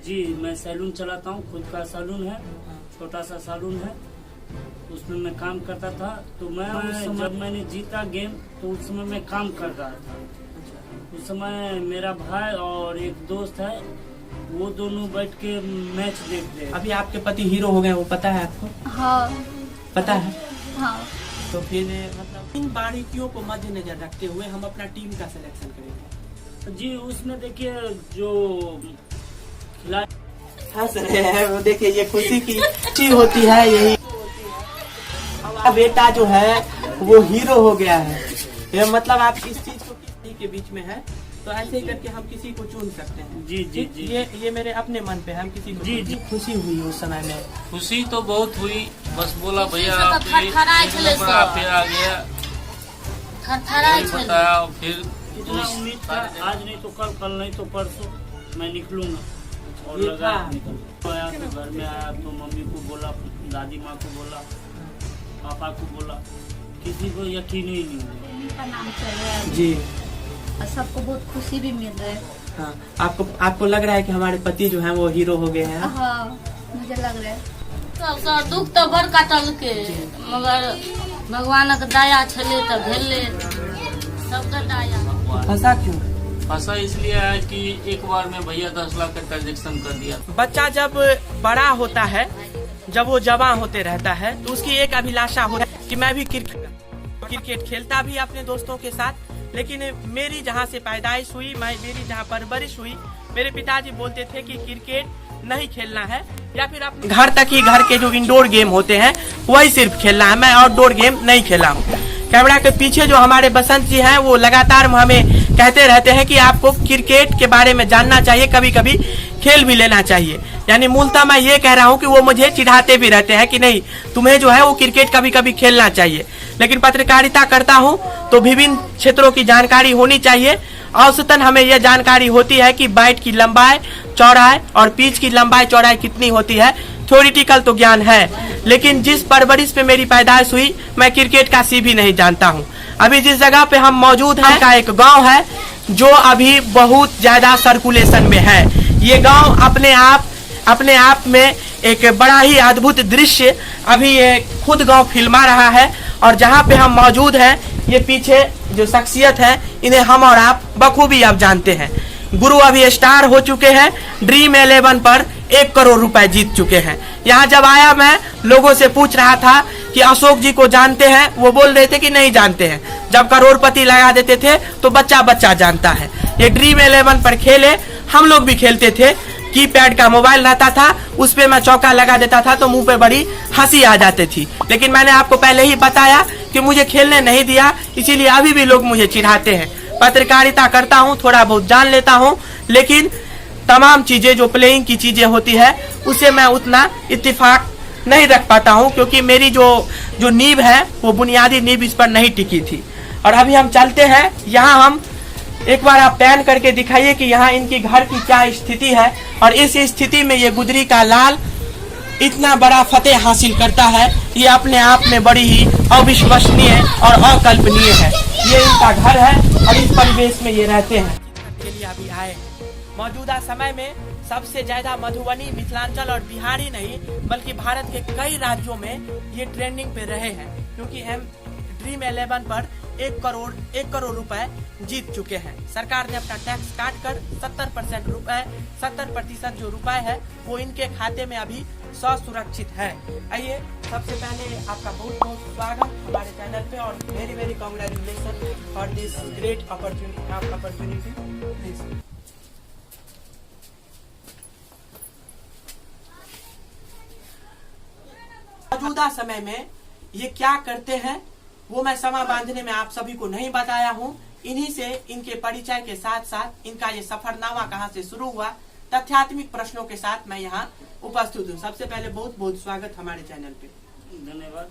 जी मैं सैलून चलाता हूँ, खुद का सैलून है, छोटा सा सैलून है, उसमें मैं काम करता था। तो मैं जब मैंने जीता गेम तो उस समय मैं काम कर रहा था। उस समय मेरा भाई और एक दोस्त है, वो दोनों बैठ के मैच देख रहे। अभी आपके पति हीरो हो गए, वो पता है आपको? हाँ पता है। हाँ। तो फिर मतलब इन बारीकियों को मद्देनजर रखते हुए हम अपना टीम का सिलेक्शन करेंगे। जी उसमें देखिए जो खिलाड़ी हंस रहे हैं वो, देखिए ये खुशी की खुशी होती है यही। हमारा बेटा जो है वो हीरो हो गया है। ये मतलब आप इस चीज को किसी के बीच में है तो ऐसे ही करके हम किसी को चुन सकते हैं। जी जी जी ये मेरे अपने मन पे है, हम किसी को जी जी खुशी हुई उस समय में। खुशी तो बहुत हुई, बस बोला भैया से तो थरथराए छले सो। फिर आ गया थरथराए छले। बताया और फिर इतना उम्मीद था, आज नहीं तो कल नहीं तो परसों मैं निकलूंगा। और ये लगा था। निकल आया तो घर में आया तो मम्मी को बोला, दादी माँ को बोला, पापा को बोला, किसी को यकीन ही नहीं हुआ। का नाम चल रहा है जी और सबको बहुत खुशी भी मिल रहा है। हाँ, आपको लग रहा है कि हमारे पति जो हैं वो हीरो हो गए हैं? हाँ मुझे लग रहा है। सबका दुख तो बड़ काटल के, मगर भगवान के दया छले तो भेले, सबका दया। फंसा क्यों? फंसा इसलिए है कि एक बार में भैया 10 लाख का ट्रांजेक्शन कर दिया। बच्चा जब बड़ा होता है, जब वो जवान होते रहता है तो उसकी एक अभिलाषा होता है कि मैं भी क्रिकेट खेलता भी अपने दोस्तों के साथ। लेकिन मेरी जहाँ से पैदाइश हुई, मेरी जहाँ परवरिश हुई, मेरे पिताजी बोलते थे कि क्रिकेट नहीं खेलना है, या फिर अपने घर तक ही घर के जो इंडोर गेम होते हैं वही सिर्फ खेलना है। मैं आउटडोर गेम नहीं खेला हूँ। कैमरा के पीछे जो हमारे बसंत जी हैं वो लगातार हमें कहते रहते हैं कि आपको क्रिकेट के बारे में जानना चाहिए, कभी कभी खेल भी लेना चाहिए। यानी मूलतः मैं ये कह रहा हूँ कि वो मुझे चिढ़ाते भी रहते हैं कि नहीं, तुम्हें जो है वो क्रिकेट कभी कभी खेलना चाहिए। लेकिन पत्रकारिता करता हूँ तो विभिन्न क्षेत्रों की जानकारी होनी चाहिए। औसतन हमें यह जानकारी होती है कि बैट की लंबाई चौड़ाई और पिच की लंबाई चौड़ाई कितनी होती है। थ्योरिटिकल तो ज्ञान है, लेकिन जिस परवरिश पे मेरी पैदाइश हुई मैं क्रिकेट का सी भी नहीं जानता हूँ। अभी जिस जगह पे हम मौजूद हैं का एक गांव है जो अभी बहुत ज्यादा सर्कुलेशन में है। ये गांव अपने आप में एक बड़ा ही अद्भुत दृश्य अभी ये खुद गांव फिल्मा रहा है। और जहां पे हम मौजूद हैं, ये पीछे जो शख्सियत है इन्हें हम और आप बखूबी आप जानते हैं। गुरु अभी स्टार हो चुके हैं, ड्रीम 11 पर 1 करोड़ रुपए जीत चुके हैं। यहाँ जब आया मैं लोगों से पूछ रहा था कि अशोक जी को जानते हैं, वो बोल रहे थे कि नहीं जानते हैं। जब करोड़पति लगा देते थे तो बच्चा बच्चा जानता है। ये ड्रीम 11 पर खेले, हम लोग भी खेलते थे। कीपैड का मोबाइल रहता था, उस पे मैं चौका लगा देता था तो मुंह पे बड़ी हंसी आ जाती थी। लेकिन मैंने आपको पहले ही बताया कि मुझे खेलने नहीं दिया, इसीलिए अभी भी लोग मुझे चिढ़ाते हैं। पत्रकारिता करता हूँ, थोड़ा बहुत जान लेता हूँ, लेकिन तमाम चीजें जो प्लेइंग की चीजें होती है उसे मैं उतना इत्तेफाक नहीं रख पाता हूँ, क्योंकि मेरी जो नींव है वो बुनियादी नींव इस पर नहीं टिकी थी। और अभी हम चलते हैं, यहाँ हम एक बार आप पैन करके दिखाइए कि यहाँ इनकी घर की क्या स्थिति है। और इस स्थिति में ये गुजरी का लाल इतना बड़ा फतेह हासिल करता है, ये अपने आप में बड़ी ही अविश्वसनीय और अकल्पनीय है। ये इनका घर है और इस परिवेश में ये रहते हैं। के लिए अभी आए मौजूदा समय में सबसे ज्यादा मधुबनी, मिथिलांचल और बिहार ही नहीं बल्कि भारत के कई राज्यों में ये ट्रेंडिंग पे रहे हैं, क्योंकि हम ड्रीम 11 पर 1 करोड़ रुपए जीत चुके हैं। सरकार ने अपना टैक्स काट कर 70% जो रुपए है वो इनके खाते में अभी सुरक्षित है। आइए, सबसे पहले आपका बहुत बहुत स्वागत हमारे चैनल पे और very congratulation for this great opportunity. Please. मौजूदा समय में ये क्या करते हैं वो मैं समा बांधने में आप सभी को नहीं बताया हूँ। इन्हीं से इनके परिचय के साथ साथ इनका ये सफरनामा कहाँ से शुरू हुआ, तथ्यात्मक प्रश्नों के साथ मैं यहाँ उपस्थित हूँ। सबसे पहले बहुत बहुत स्वागत हमारे चैनल पे। धन्यवाद।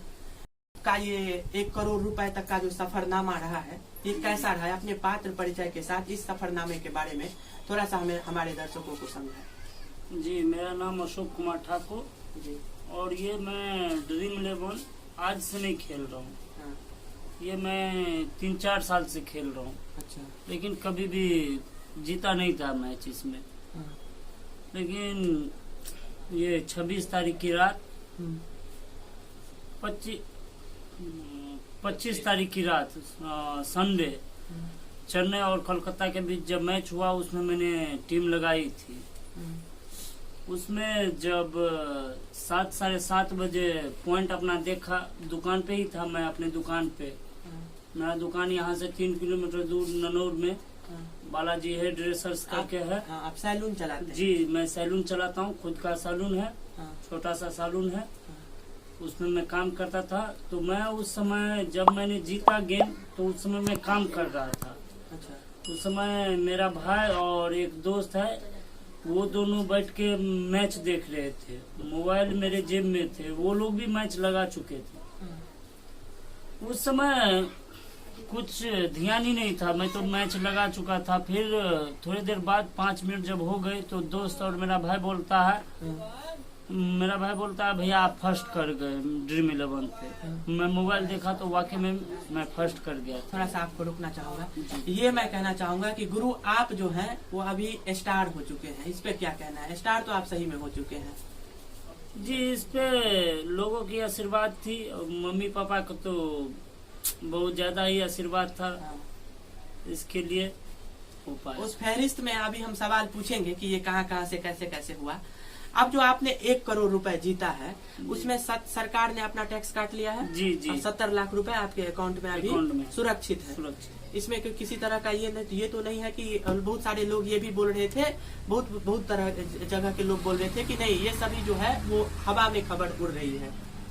का ये 1 करोड़ रुपए तक का जो सफरनामा रहा है ये कैसा रहा है? अपने पात्र परिचय के साथ इस सफरनामे के बारे में थोड़ा सा हमें हमारे दर्शकों को समझाएं। जी मेरा नाम अशोक कुमार ठाकुर जी, और ये मैं ड्रीम 11 आज से नहीं खेल रहा हूँ। ये मैं 3-4 साल से खेल रहा हूँ। अच्छा। लेकिन कभी भी जीता नहीं था मैच इसमें। लेकिन ये 26 तारीख की रात, 25 तारीख की रात संडे, चेन्नई और कोलकाता के बीच जब मैच हुआ उसमें मैंने टीम लगाई थी। उसमें जब 7 साढ़े 7 बजे पॉइंट अपना देखा, दुकान पे ही था मैं, अपने दुकान पे। मेरा दुकान यहाँ से 3 किलोमीटर दूर ननौर में बालाजी हेयर ड्रेसर्स करके है। आप सैलून चलाते हैं? जी, मैं सैलून चलाता हूँ, खुद का सैलून है, छोटा सा सैलून है, उसमें मैं काम करता था। तो मैं उस समय जब मैंने जीता गेम तो उस समय मैं काम कर रहा था। अच्छा। उस समय मेरा भाई और एक दोस्त है, वो दोनों बैठ के मैच देख रहे थे, मोबाइल मेरे जेब में थे, वो लोग भी मैच लगा चुके थे। उस समय कुछ ध्यान ही नहीं था, मैं तो मैच लगा चुका था। फिर थोड़ी देर बाद 5 मिनट जब हो गए तो दोस्त और मेरा भाई बोलता है भैया आप फर्स्ट कर गए ड्रीम 11 पे। मैं मोबाइल देखा तो वाकई में मैं फर्स्ट कर गया। थोड़ा सा आपको रुकना चाहूंगा। ये मैं कहना चाहूंगा कि गुरु आप जो हैं वो अभी स्टार हो चुके हैं, इस पे क्या कहना है? स्टार तो आप सही में हो चुके हैं। जी, इस पे लोगों की आशीर्वाद थी, मम्मी पापा को तो बहुत ज्यादा ही आशीर्वाद था, इसके लिए हो पाया। उस फहरिस्त में अभी हम सवाल पूछेंगे कि ये कहाँ से कैसे कैसे हुआ। अब जो आपने 1 करोड़ रुपए जीता है उसमें सरकार ने अपना टैक्स काट लिया है। जी जी। 70 लाख रुपए आपके अकाउंट में अभी सुरक्षित है। इसमें किसी तरह का ये तो नहीं है कि बहुत सारे लोग ये भी बोल रहे थे, बहुत तरह जगह के लोग बोल रहे थे कि नहीं, ये सभी जो है वो हवा में खबर उड़ रही है।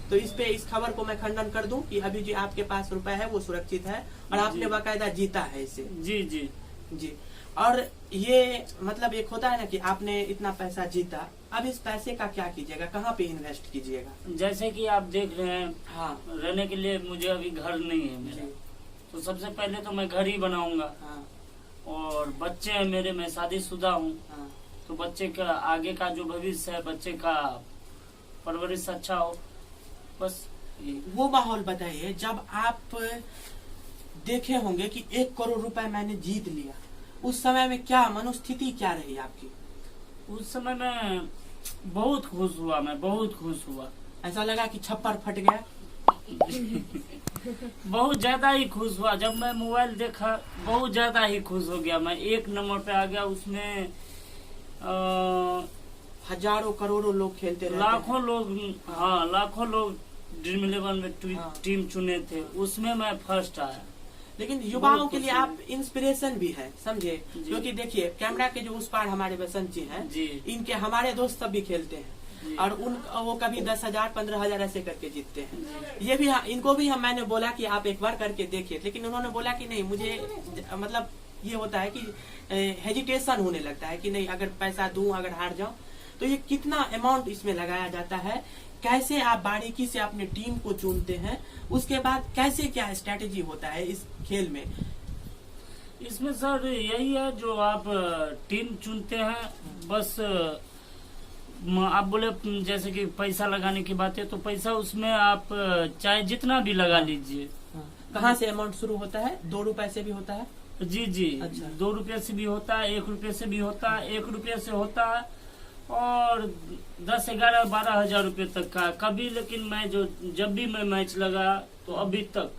तो इस खबर को मैं खंडन कर दूं कि अभी जो आपके पास रुपए है वो सुरक्षित है और आपने बाकायदा जीता है इसे। जी जी जी। और ये मतलब एक होता है ना कि आपने इतना पैसा जीता, अब इस पैसे का क्या कीजिएगा, कहाँ पे इन्वेस्ट कीजिएगा? जैसे कि आप देख रहे हैं, हाँ, रहने के लिए मुझे अभी घर नहीं है मेरा, तो सबसे पहले तो मैं घर ही बनाऊंगा। हाँ, और बच्चे हैं मेरे, मैं शादीशुदा हूँ, हाँ, तो बच्चे का आगे का जो भविष्य है, बच्चे का परवरिश अच्छा हो, बस। वो माहौल बताइए जब आप देखे होंगे कि 1 करोड़ रुपए मैंने जीत लिया, उस समय में क्या मनोस्थिति क्या रही आपकी? उस समय मैं बहुत खुश हुआ, मैं बहुत खुश हुआ। ऐसा लगा कि छप्पर फट गया? बहुत ज्यादा ही खुश हुआ। जब मैं मोबाइल देखा बहुत ज्यादा ही खुश हो गया, मैं 1 नंबर पे आ गया। उसमें हजारों करोड़ों लोग खेलते रहते लाखों लोग, हाँ लाखों लोग ड्रीम 11 में हाँ। टीम चुने थे, उसमें मैं फर्स्ट आया। लेकिन युवाओं के लिए आप इंस्पिरेशन भी है, समझे? क्योंकि देखिए कैमरा के जो उस पार हमारे बसंत जी हैं, इनके हमारे दोस्त सब भी खेलते हैं और वो कभी 10,000 15,000 ऐसे करके जीतते हैं। ये भी इनको भी मैंने बोला कि आप एक बार करके देखिए, लेकिन उन्होंने बोला कि नहीं, मुझे मतलब ये होता है कि हेजिटेशन होने लगता है कि नहीं, अगर पैसा दूं, अगर हार जाऊं। तो ये कितना अमाउंट इसमें लगाया जाता है, कैसे आप बारीकी से अपने टीम को चुनते हैं, उसके बाद कैसे क्या स्ट्रेटेजी होता है इस खेल में? इसमें सर यही है, जो आप टीम चुनते हैं, बस आप बोले जैसे कि पैसा लगाने की बात है, तो पैसा उसमें आप चाहे जितना भी लगा लीजिए। कहाँ से अमाउंट शुरू होता है? 2 रुपए से भी होता है? जी जी। अच्छा। 2 रुपये से भी होता है, 1 रुपये से भी होता है, 1 रुपये से होता है और 10, 11, 12 हजार रुपये तक का कभी। लेकिन मैं जब भी मैं मैच लगा तो अभी तक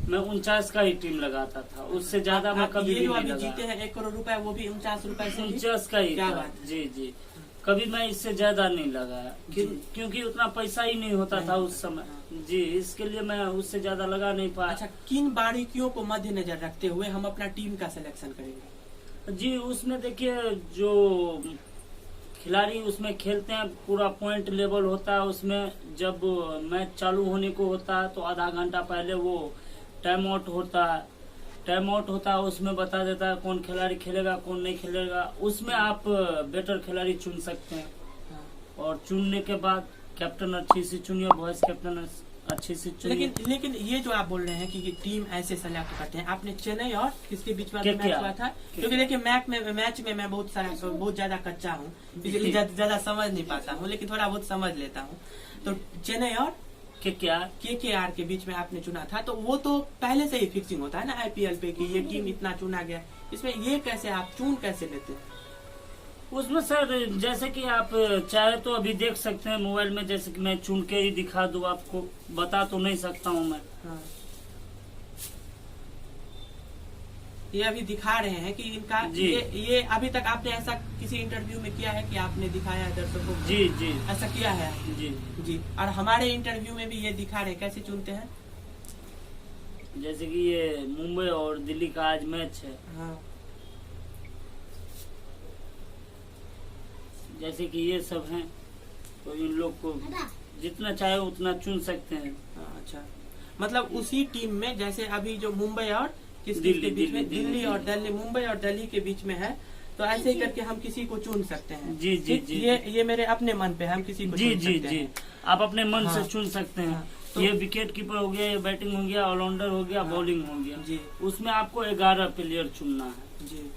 मैं 49 का ही टीम लगाता था, उससे ज्यादा मैं कभी भी नहीं लगा। जीते हैं 1 करोड़ रुपए, वो भी 49 रुपए से? 49 का ही। क्या बात? जी जी। कभी मैं इससे ज्यादा नहीं लगाया, क्योंकि उतना पैसा ही नहीं होता था उस समय। जी, इसके लिए मैं उससे ज्यादा लगा नहीं पाया। अच्छा, किन बारीकियों को मद्देनजर रखते हुए हम अपना टीम का सिलेक्शन करेंगे? जी, उसमें देखिए जो खिलाड़ी उसमें खेलते हैं, पूरा पॉइंट लेवल होता है। उसमें जब मैच चालू होने को होता है तो आधा घंटा पहले वो टाइम आउट होता है, उसमें बता देता है कौन खिलाड़ी खेलेगा कौन नहीं खेलेगा। उसमें आप बेटर खिलाड़ी चुन सकते हैं और चुनने के बाद कैप्टन अच्छी सी चुनिए, वाइस कैप्टन अच्छी सी चुनिए। लेकिन ये जो आप बोल रहे हैं कि टीम ऐसे सेलेक्ट करते हैं, आपने चेन्नई और किसके बीच में मैच हुआ था? क्योंकि देखिए मैच में मैं बहुत ज्यादा कच्चा हूँ, इसलिए ज्यादा समझ नहीं पाता हूँ, लेकिन थोड़ा बहुत समझ लेता हूँ। तो चेन्नई और KKR के बीच में आपने चुना था, तो वो तो पहले से ही फिक्सिंग होता है ना IPL पे कि ये टीम इतना चुना गया। इसमें ये कैसे आप चुन कैसे लेते हैं? उसमें सर जैसे कि आप चाहे तो अभी देख सकते हैं मोबाइल में, जैसे कि मैं चुन के ही दिखा दूं आपको, बता तो नहीं सकता हूं मैं। हाँ। ये अभी दिखा रहे हैं कि इनका जी। ये अभी तक आपने ऐसा किसी इंटरव्यू में किया है कि आपने दिखाया है दर्शकों को? जी जी ऐसा किया है जी जी। और हमारे इंटरव्यू में भी ये दिखा रहे हैं, कैसे चुनते हैं? जैसे कि ये मुंबई और दिल्ली का आज मैच है, हाँ। जैसे कि ये सब हैं, तो इन लोग को जितना चाहे उतना चुन सकते हैं। अच्छा, मतलब उसी टीम में जैसे अभी जो मुंबई और किस दिल्ली, के बीच में, दिल्ली, दिल्ली और दिल्ली, मुंबई और दिल्ली के बीच में है, तो ऐसे ही करके हम किसी को चुन सकते हैं। जी जी जी ये मेरे अपने मन पे है, हम किसी को जी चुन जी सकते जी हैं। आप अपने मन हाँ। से चुन सकते हैं। हाँ, तो- ये विकेट कीपर हो गया, ये बैटिंग हो गया, ऑलराउंडर हो गया, बॉलिंग हो गया। जी उसमें आपको 11 प्लेयर चुनना है। जी।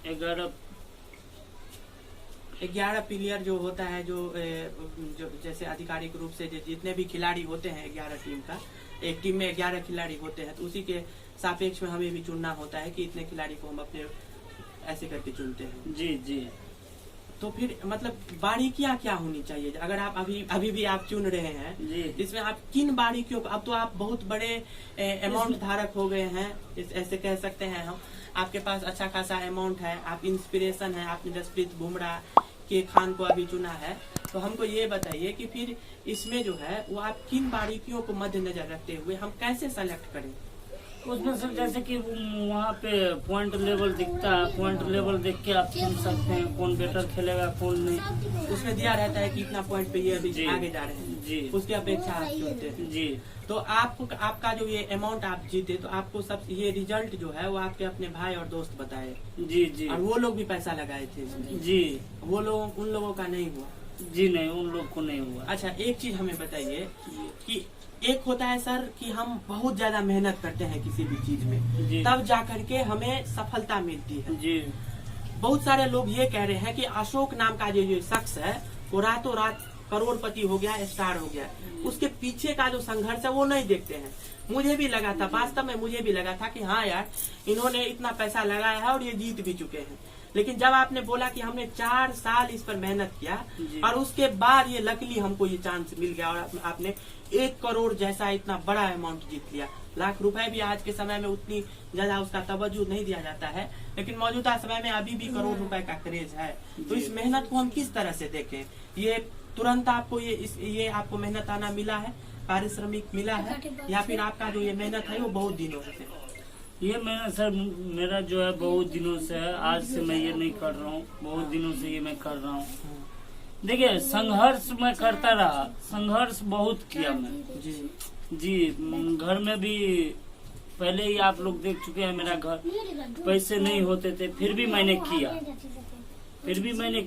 11 11 प्लेयर जो होता है, जो जैसे आधिकारिक रूप से जितने भी खिलाड़ी होते हैं 11 टीम का, एक टीम में 11 खिलाड़ी होते हैं, तो उसी के सापेक्ष में हमें भी चुनना होता है कि इतने खिलाड़ी को हम अपने ऐसे करके चुनते हैं। जी जी तो फिर मतलब बारीकियां क्या होनी चाहिए? अगर आप अभी भी आप चुन रहे हैं, जी इसमें आप किन बारीकियों को, अब तो आप बहुत बड़े अमाउंट धारक हो गए हैं, ऐसे कह सकते हैं हम, आपके पास अच्छा खासा अमाउंट है, आप इंस्पिरेशन है, आपने जसप्रीत बुमराह के खान को अभी चुना है, तो हमको ये बताइए कि फिर इसमें जो है वो आप किन बारीकियों को मद्देनजर रखते हुए हम कैसे सेलेक्ट करें? उसमें सर जैसे कि वहाँ पे पॉइंट लेवल दिखता है, पॉइंट लेवल देख के आप चुन सकते हैं कौन बेटर खेलेगा कौन नहीं। उसमें दिया रहता है कि इतना पॉइंट पे ये अभी जी। आगे जा रहे हैं, जी उसकी अपेक्षा आप चुनते हैं। जी तो आपका जो ये अमाउंट आप जीते, तो आपको सब ये रिजल्ट जो है वो आपके अपने भाई और दोस्त बताए, जी जी और वो लोग भी पैसा लगाए थे इसमें, जी वो लोग उन लोगों का नहीं हुआ? जी नहीं, उन लोग को नहीं हुआ। अच्छा, एक चीज हमें बताइए कि एक होता है सर कि हम बहुत ज्यादा मेहनत करते हैं किसी भी चीज में, जी तब जा करके हमें सफलता मिलती है। जी बहुत सारे लोग ये कह रहे हैं कि अशोक नाम का जो शख्स है वो रातों रात करोड़पति हो गया, स्टार हो गया, उसके पीछे का जो संघर्ष है वो नहीं देखते हैं। मुझे भी लगा था, वास्तव में मुझे भी लगा था कि हाँ यार, इन्होंने इतना पैसा लगाया है और ये जीत भी चुके हैं, लेकिन जब आपने बोला कि हमने 4 साल इस पर मेहनत किया जी। और उसके बाद ये लकीली हमको ये चांस मिल गया और आपने 1 करोड़ जैसा इतना बड़ा अमाउंट जीत लिया। लाख रुपए भी आज के समय में उतनी ज्यादा उसका तवज्जो नहीं दिया जाता है, लेकिन मौजूदा समय में अभी भी करोड़ रुपए का क्रेज है। तो इस मेहनत को हम किस तरह से देखें? ये तुरंत आपको ये आपको मेहनत आना मिला है, पारिश्रमिक मिला है, या फिर आपका जो ये मेहनत है वो बहुत दिनों से? ये मेरा सर, मेरा जो है बहुत दिनों से है, आज से मैं ये नहीं कर रहा हूँ, बहुत दिनों से ये मैं कर रहा हूँ। देखिए, संघर्ष मैं करता रहा, संघर्ष बहुत किया मैं जी जी। घर में भी पहले ही आप लोग देख चुके हैं, मेरा घर पैसे नहीं होते थे, फिर भी मैंने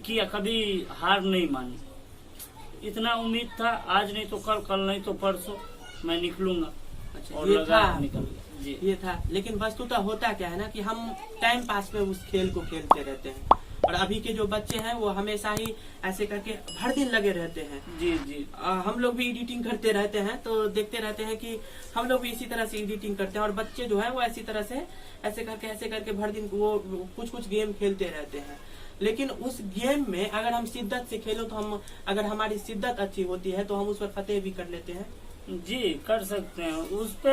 किया, कभी हार नहीं मानी। इतना उम्मीद था, आज नहीं तो कल, कल नहीं तो परसों मैं निकलूंगा, अच्छा, और ये लगा था, निकल गया जी। ये था। लेकिन वस्तुतः होता क्या है ना कि हम टाइम पास में उस खेल को खेलते रहते हैं, और अभी के जो बच्चे हैं वो हमेशा ही ऐसे करके हर दिन लगे रहते हैं। जी जी हम लोग भी एडिटिंग करते रहते हैं, तो देखते रहते हैं कि हम लोग भी इसी तरह से एडिटिंग करते हैं, और बच्चे जो है वो ऐसी तरह से ऐसे करके भर दिन वो कुछ गेम खेलते रहते हैं। लेकिन उस गेम में अगर हम शिद्दत से खेलो, तो हम अगर हमारी शिद्दत अच्छी होती है तो हम उस पर फतेह भी कर लेते हैं। जी, कर सकते हैं। उस पे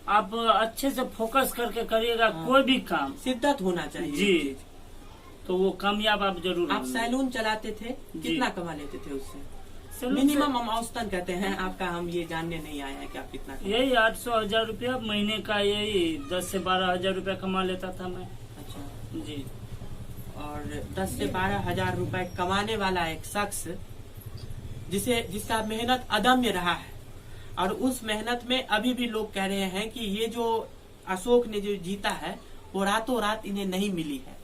आप अच्छे से फोकस करके करिएगा, कोई भी काम शिद्दत होना चाहिए जी, तो वो कामयाब आप जरूर आप होंगे। सैलून चलाते थे, जी। कितना कमा लेते थे उससे? सैलून से मिनिमम हम औसतन कहते हैं आपका, हम ये जानने नहीं आए हैं कि आप कितना कमा। यही 800-1000 रुपया महीने का, यही 10 से 12 हजार रुपया कमा लेता था मैं। अच्छा, जी, और 10 से 12 हजार रुपए कमाने वाला एक शख्स जिसका मेहनत अदम्य रहा है, और उस मेहनत में अभी भी लोग कह रहे हैं कि ये जो अशोक ने जो जीता है वो रातों रात इन्हें नहीं मिली है।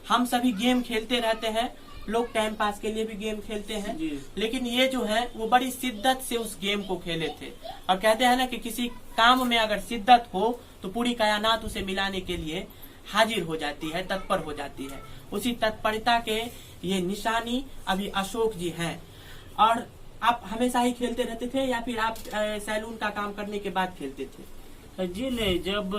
हम सभी गेम खेलते रहते हैं, लोग टाइम पास के लिए भी गेम खेलते हैं, जी। लेकिन ये जो है वो बड़ी शिद्दत से उस गेम को खेले थे। और कहते हैं ना कि किसी काम में अगर शिद्दत हो तो पूरी कायनात उसे मिलाने के लिए हाजिर हो जाती है, तत्पर हो जाती है। उसी तत्परता के ये निशानी अभी अशोक जी हैं। और आप हमेशा ही खेलते रहते थे या फिर आप सैलून का काम करने के बाद खेलते थे? जी नहीं, जब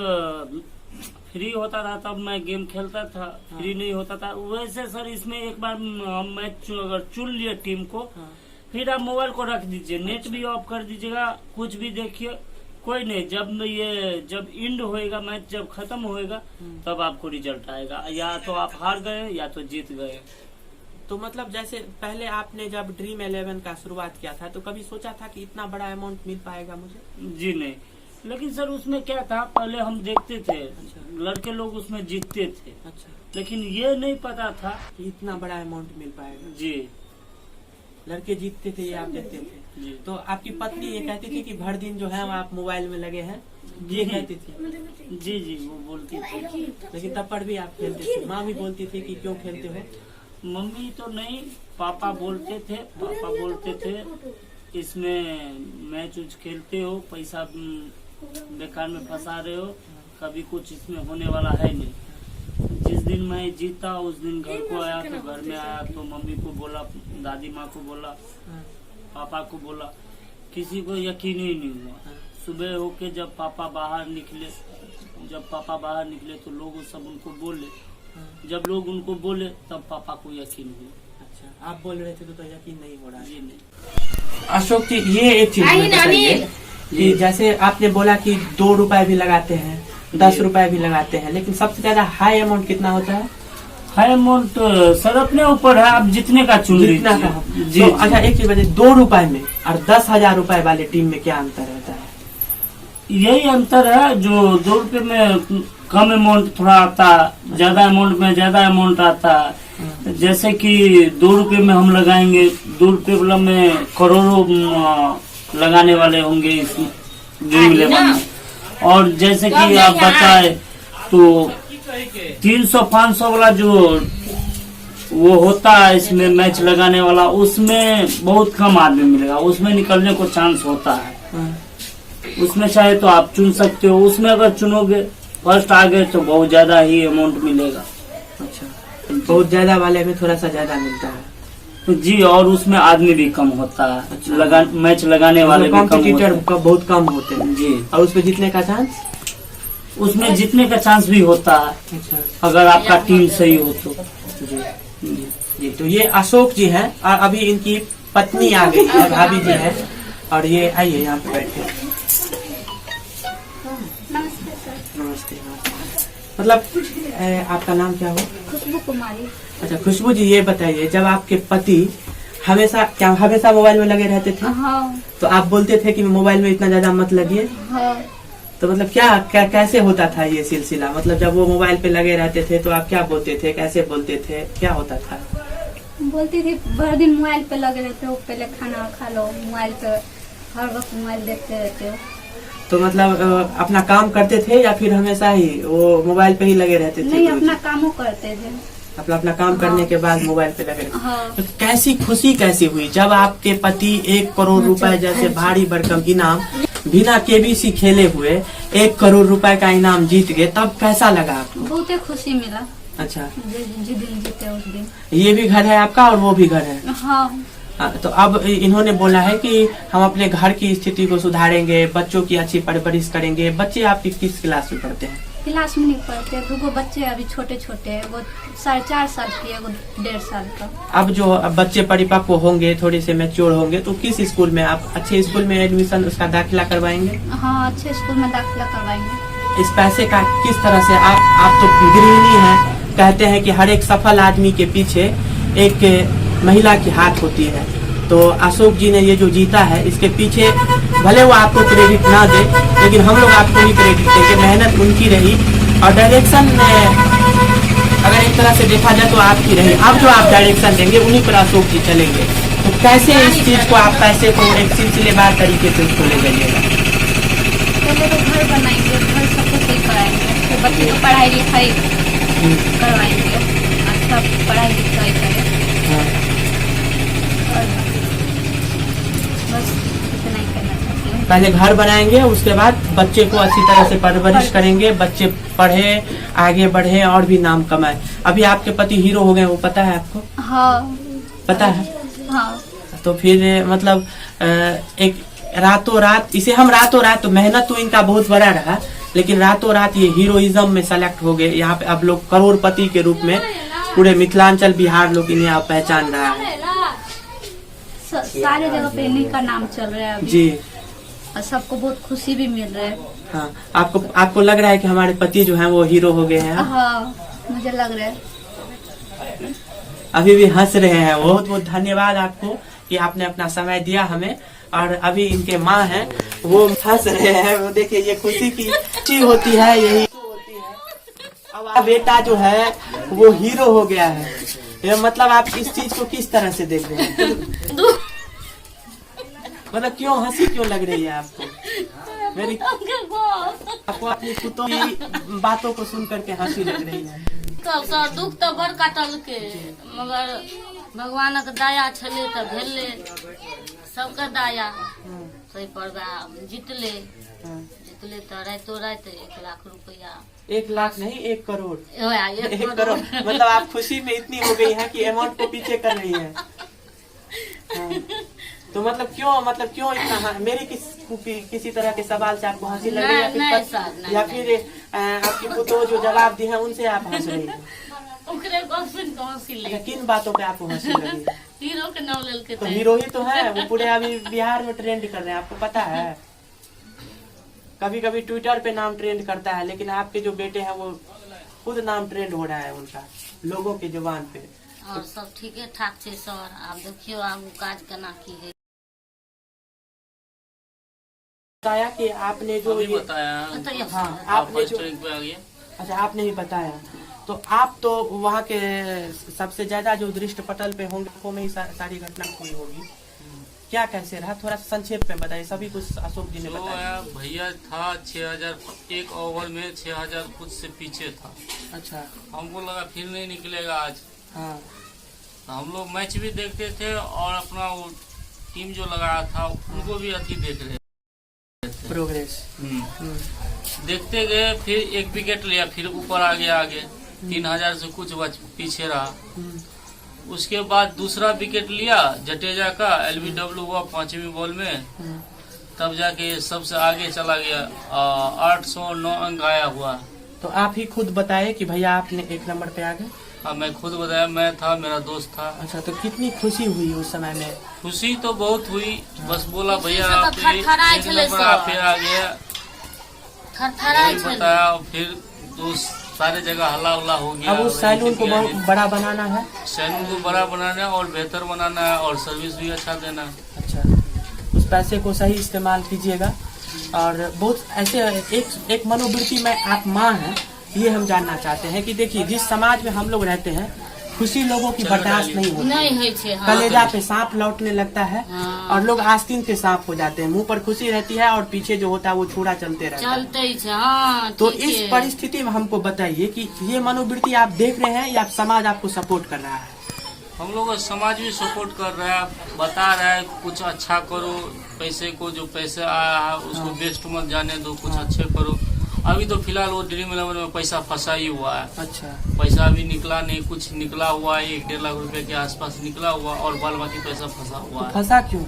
फ्री होता था तब मैं गेम खेलता था, फ्री नहीं होता था। वैसे सर इसमें एक बार मैच अगर चुन लिए टीम को, फिर आप मोबाइल को रख दीजिए, नेट भी ऑफ कर दीजिएगा, कुछ भी देखिए, कोई नहीं। जब इंड होएगा मैच, जब खत्म होएगा तब आपको रिजल्ट आएगा, या तो आप हार गए या तो जीत गए। तो मतलब जैसे पहले आपने जब ड्रीम 11 का शुरुआत किया था तो कभी सोचा था कि इतना बड़ा अमाउंट मिल पाएगा मुझे? जी नहीं, लेकिन सर उसमें क्या था, पहले हम देखते थे लड़के लोग उसमें जीतते थे, अच्छा, लेकिन ये नहीं पता था कि इतना बड़ा अमाउंट मिल पाएगा। जी, लड़के जीतते थे ये आप देखते थे। जी। तो आपकी पत्नी ये कहती थी कि भर दिन जो है वो आप मोबाइल में लगे हैं, ये कहती थी? जी जी, वो बोलती थी। लेकिन तब पर भी आप खेलते थे? माँ भी बोलती थी कि क्यों खेलते हो? मम्मी तो नहीं, पापा बोलते थे इसमें मैच उच खेलते हो, पैसा बेकार में फंसा रहे हो, कभी कुछ इसमें होने वाला है नहीं। जिस दिन मैं जीता उस दिन घर को आया, तो घर में आया तो मम्मी को बोला, दादी माँ को बोला, पापा को बोला, किसी को यकीन ही नहीं हुआ। सुबह होके जब पापा बाहर निकले तो लोग सब उनको बोले, जब लोग उनको बोले तब पापा को यकीन हुआ। अच्छा, आप बोल रहे थे तो यकीन नहीं हो रहा? जी नहीं। अशोक जी, ये एक चीज बताइए कि जैसे आपने बोला कि 2 रुपए भी लगाते हैं, 10 रुपए भी लगाते हैं, लेकिन सबसे ज्यादा हाई अमाउंट कितना होता है? हाई अमाउंट सर अपने ऊपर है, आप जितने का चुन लीजिए। जी। तो अच्छा, एक चीज बताइए, 2 रुपए में और 10,000 रुपए वाले टीम में क्या अंतर रहता है? यही अंतर है, जो 2 रुपए में कम अमाउंट थोड़ा आता, ज्यादा अमाउंट में ज्यादा अमाउंट आता है। जैसे कि 2 रुपए में हम लगाएंगे, 2 रुपए वाला में करोड़ों लगाने वाले होंगे इस ड्रीम 11 में। और जैसे कि आप बताए तो 300-500 वाला जो वो होता है इसमें मैच लगाने वाला, उसमें बहुत कम आदमी मिलेगा, उसमें निकलने को चांस होता है। उसमें चाहे तो आप चुन सकते हो, उसमें अगर चुनोगे फर्स्ट आ गए तो बहुत ज्यादा ही अमाउंट मिलेगा। अच्छा, बहुत ज्यादा वाले में थोड़ा सा ज्यादा मिलता है तो जी, और उसमें आदमी भी कम होता है। अच्छा। मैच लगाने वाले भी कम होते हैं, बहुत कम होते हैं जी। और उसमें जीतने का चांस? उसमें जीतने का चांस भी होता है। अच्छा, अगर आपका टीम सही हो तो। जी। तो ये अशोक जी हैं और अभी इनकी पत्नी आ गई है, भाभी जी है, और ये आइए यहाँ पे बैठे। नमस्ते। मतलब आपका नाम क्या हो? खुशबू कुमारी। अच्छा खुशबू जी, ये बताइए, जब आपके पति हमेशा मोबाइल में लगे रहते थे, हाँ तो आप बोलते थे कि मोबाइल में इतना ज्यादा मत लगिए, हाँ। तो मतलब क्या कैसे होता था ये सिलसिला? मतलब जब वो मोबाइल पे लगे रहते थे तो आप क्या बोलते थे, कैसे बोलते थे, क्या होता था? बोलती थी भर दिन मोबाइल पे लगे रहते हो, पहले खाना खा लो, मोबाइल पे हर वक्त मोबाइल देखते रहते हो। तो मतलब अपना काम करते थे या फिर हमेशा ही वो मोबाइल पे ही लगे रहते थे? नहीं, अपना कामों करते थे। अपना काम करने के बाद मोबाइल पे लगे रहते। हाँ। तो कैसी खुशी कैसी हुई जब आपके पति 1 करोड़ रुपए जैसे भारी भरकम इनाम बिना केबीसी खेले हुए 1 करोड़ रुपए का इनाम जीत गए, तब कैसा लगा आपको? बहुत ही खुशी मिला। अच्छा, जिस दिन जीते उस दिन। ये भी घर है आपका और वो भी घर है? हाँ। तो अब इन्होंने बोला है कि हम अपने घर की स्थिति को सुधारेंगे, बच्चों की अच्छी परवरिश करेंगे। बच्चे आपकी किस क्लास में पढ़ते हैं? क्लास में नहीं पढ़ते, 2 बच्चे अभी छोटे छोटे, वो 4.5 साल की, वो 1.5 साल का। अब जो बच्चे परिपक्व होंगे, थोड़े से मैच्योर होंगे, तो किस स्कूल में आप अच्छे स्कूल में एडमिशन उसका दाखिला करवाएंगे? हाँ, अच्छे स्कूल में दाखिला करवाएंगे। इस पैसे का किस तरह से आप तो गृहिणी हैं, कहते हैं कि हर एक सफल आदमी के पीछे एक महिला की हाथ होती है। तो अशोक जी ने ये जो जीता है, इसके पीछे भले वो आपको क्रेडिट ना दे, लेकिन हम लोग आपको ही क्रेडिट देंगे। मेहनत उनकी रही और डायरेक्शन अगर एक तरह से देखा जाए तो आपकी रही। अब जो आप डायरेक्शन देंगे उन्हीं पर अशोक जी चलेंगे। तो कैसे इस चीज को आप पैसे को एक सिलसिलेवार तरीके से उसको ले जाइएगा? पहले तो घर बनाएंगे, घर सब कुछ सही कराएंगे, फिर बच्चे को पढ़ाई लिखाई करवाएंगे, अच्छा पढ़ाई लिखाई करें। बस इतना ही करना चाहती हूँ। पहले घर बनाएंगे, उसके बाद बच्चे को अच्छी तरह से परवरिश करेंगे, बच्चे पढ़े, आगे बढ़े और भी नाम कमाए। अभी आपके पति हीरो हो गए, वो पता है आपको? हाँ पता है। हाँ। तो फिर मतलब एक रातों रात, इसे हम रातों रात, तो मेहनत तो इनका बहुत बड़ा रहा, लेकिन रातों रात ये हीरोइज्म में सेलेक्ट हो गए। यहाँ पे अब लोग करोड़पति के रूप में पूरे मिथिलांचल बिहार लोग इन्हें आप पहचान रहा है। सारे जगह पे इन्हीं का नाम चल रहा है अभी। जी और सबको बहुत खुशी भी मिल रहा है। हाँ, आपको लग रहा है कि हमारे पति जो है वो हीरो हो गए हैं? हाँ, मुझे लग रहा है। अभी भी हंस रहे हैं। बहुत बहुत धन्यवाद आपको कि आपने अपना समय दिया हमें। और अभी इनके माँ हैं वो हंस रहे हैं। वो देखिए ये खुशी की खुशी होती है, यही होती है। अब आप बेटा जो है वो हीरो हो गया है। ये मतलब आप इस चीज को किस तरह से देख रहे हैं? मतलब क्यों हंसी क्यों लग रही है आपको? मेरी आपको अपनी पुतों की बातों को सुन करके हंसी लग रही है? तब सर दुख तो बड़ काटल के, मगर भगवान के दया छले तो भेले, सबके दया सही पर जीतले तो रातों रात 1 लाख रुपया। 1 लाख नहीं 1 करोड़। 1 करोड़ मतलब आप खुशी में इतनी हो गई हैं कि अमाउंट को पीछे कर रही है। हाँ। तो मतलब क्यों इतना मेरे किसी तरह के सवाल से आपको हंसी लग रही है या फिर आपकी पुतो जो जवाब दी है उनसे आप हंस रही है? किन बातों पे आपको हंसी लगी? हीरो के नाम लेके। तो हीरो ही तो है वो, पूरे अभी बिहार में ट्रेंड कर रहे हैं, आपको पता है। कभी कभी ट्विटर पे नाम ट्रेंड करता है, लेकिन आपके जो बेटे हैं वो खुद नाम ट्रेंड हो रहा है उनका लोगों के जुबान पे। और सब ठीक ठाक है सर। आप देखियो आगू काज केना की है। बताया कि आपने जो ये बताया। हाँ, आपने जो अच्छा आपने ही बताया। तो आप तो वहाँ के सबसे ज्यादा जो दृष्ट पटल पे होंगे वो में ही सारी घटना हुई होगी। क्या कैसे रहा थोड़ा संक्षेप में बताइए। सभी कुछ अशोक जी ने बताया। भैया था 6000, 1 ओवर में 6000 कुछ से पीछे था। अच्छा, हमको लगा फिर नहीं निकलेगा आज। हाँ, तो हम लोग मैच भी देखते थे और अपना वो टीम जो लगाया था उनको भी अति देख रहे थे प्रोग्रेस। देखते गए, फिर 1 विकेट लिया, फिर ऊपर आगे 3000 से कुछ पीछे रहा। उसके बाद दूसरा विकेट लिया जडेजा का, LBW हुआ 5वीं बॉल में, तब जाके सबसे आगे चला गया। 809 अंक आया हुआ। तो आप ही खुद बताए कि भैया आपने 1 नंबर पे आ गए? हाँ, मैं खुद बताया, मैं था, मेरा दोस्त था। अच्छा, तो कितनी खुशी हुई उस समय में? खुशी तो बहुत हुई। बस बोला भैया तो आप थरथराए छले फिर आ गया, बताया। फिर दोस्त सारे जगह हल्ला उल्ला हो गया। अब उस सैलून को बड़ा बनाना है, सैलून को बड़ा बनाना है और बेहतर बनाना है और सर्विस भी अच्छा देना है। अच्छा, उस पैसे को सही इस्तेमाल कीजिएगा। और बहुत ऐसे एक मनोवृत्ति में आप माँ हैं, ये हम जानना चाहते हैं कि देखिए जिस समाज में हम लोग रहते हैं खुशी लोगों की बर्दाश्त नहीं होती। हाँ। कलेजा पे सांप लौटने लगता है। हाँ। और लोग आस्तीन के सांप हो जाते हैं। मुंह पर खुशी रहती है और पीछे जो होता है वो छुरा चलते रहता है। हाँ, तो इस परिस्थिति में हमको बताइए कि ये मनोवृत्ति आप देख रहे हैं या समाज आपको सपोर्ट कर रहा है? हम लोग का समाज भी सपोर्ट कर रहा है, बता रहा है कुछ अच्छा करो, पैसे को जो पैसे आया है उसको वेस्ट मत जाने दो, कुछ अच्छे करो। अभी तो फिलहाल वो ड्रीम 11 में पैसा फंसा ही हुआ है। अच्छा, पैसा भी निकला नहीं, कुछ निकला हुआ है 1-1.5 लाख रुपए के आसपास निकला हुआ और बाल बाकी पैसा फंसा हुआ है। फंसा क्यों?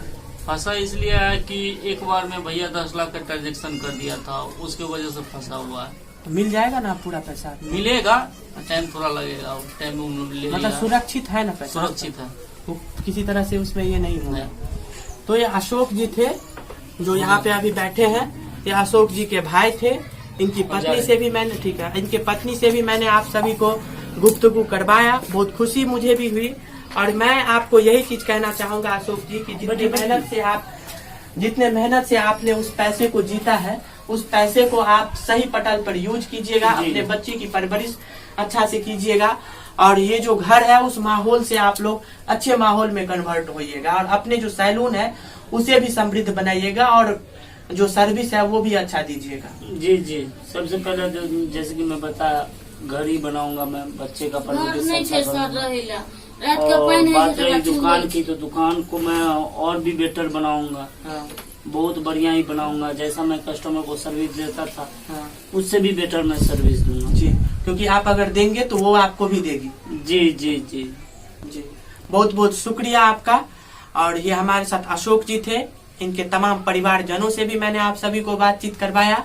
फंसा इसलिए है कि एक बार में भैया 10 लाख का ट्रांजेक्शन कर दिया था, उसके वजह से फंसा हुआ है। तो मिल जाएगा ना पूरा पैसा? मिलेगा, टाइम थोड़ा लगेगा, टाइम मतलब सुरक्षित है ना पैसा? सुरक्षित है, वो किसी तरह से उसमें ये नहीं होगा। तो ये अशोक जी थे जो यहाँ पे अभी बैठे हैं। ये अशोक जी के भाई थे। इनकी पत्नी से भी मैंने इनके पत्नी से भी मैंने आप सभी को गुफ्तगू करवाया। बहुत खुशी मुझे भी हुई। और मैं आपको यही चीज कहना चाहूंगा अशोक जी की जितने मेहनत से आपने उस पैसे को जीता है, उस पैसे को आप सही पटल पर यूज कीजिएगा। अपने बच्चे की परवरिश अच्छा से कीजिएगा। और ये जो घर है उस माहौल से आप लोग अच्छे माहौल में कन्वर्ट होइएगा। और अपने जो सैलून है उसे भी समृद्ध बनाइएगा और जो सर्विस है वो भी अच्छा दीजिएगा। जी जी, सबसे पहले जैसे कि मैं बताया घर ही बनाऊंगा मैं, बच्चे का परवरिश अच्छा करूंगा। और बात रही दुकान की, तो दुकान को मैं और भी बेटर बनाऊंगा। बहुत बढ़िया ही बनाऊंगा। जैसा मैं कस्टमर को सर्विस देता था उससे भी बेटर मैं सर्विस दूंगा। जी, क्योंकि आप अगर देंगे तो वो आपको भी देगी। जी जी जी जी, बहुत बहुत शुक्रिया आपका। और ये हमारे साथ अशोक जी थे। इनके तमाम परिवारजनों से भी मैंने आप सभी को बातचीत करवाया।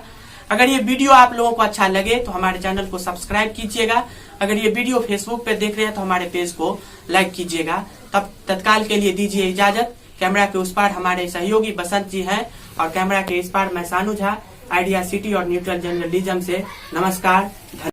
अगर ये वीडियो आप लोगों को अच्छा लगे तो हमारे चैनल को सब्सक्राइब कीजिएगा। अगर ये वीडियो फेसबुक पे देख रहे हैं तो हमारे पेज को लाइक कीजिएगा। तब तत्काल के लिए दीजिए इजाजत। कैमरा के उस पार हमारे सहयोगी बसंत जी हैं और कैमरा के इस पार मैं सानू झा, आइडिया सिटी और न्यूट्रल जर्नलिज्म से नमस्कार।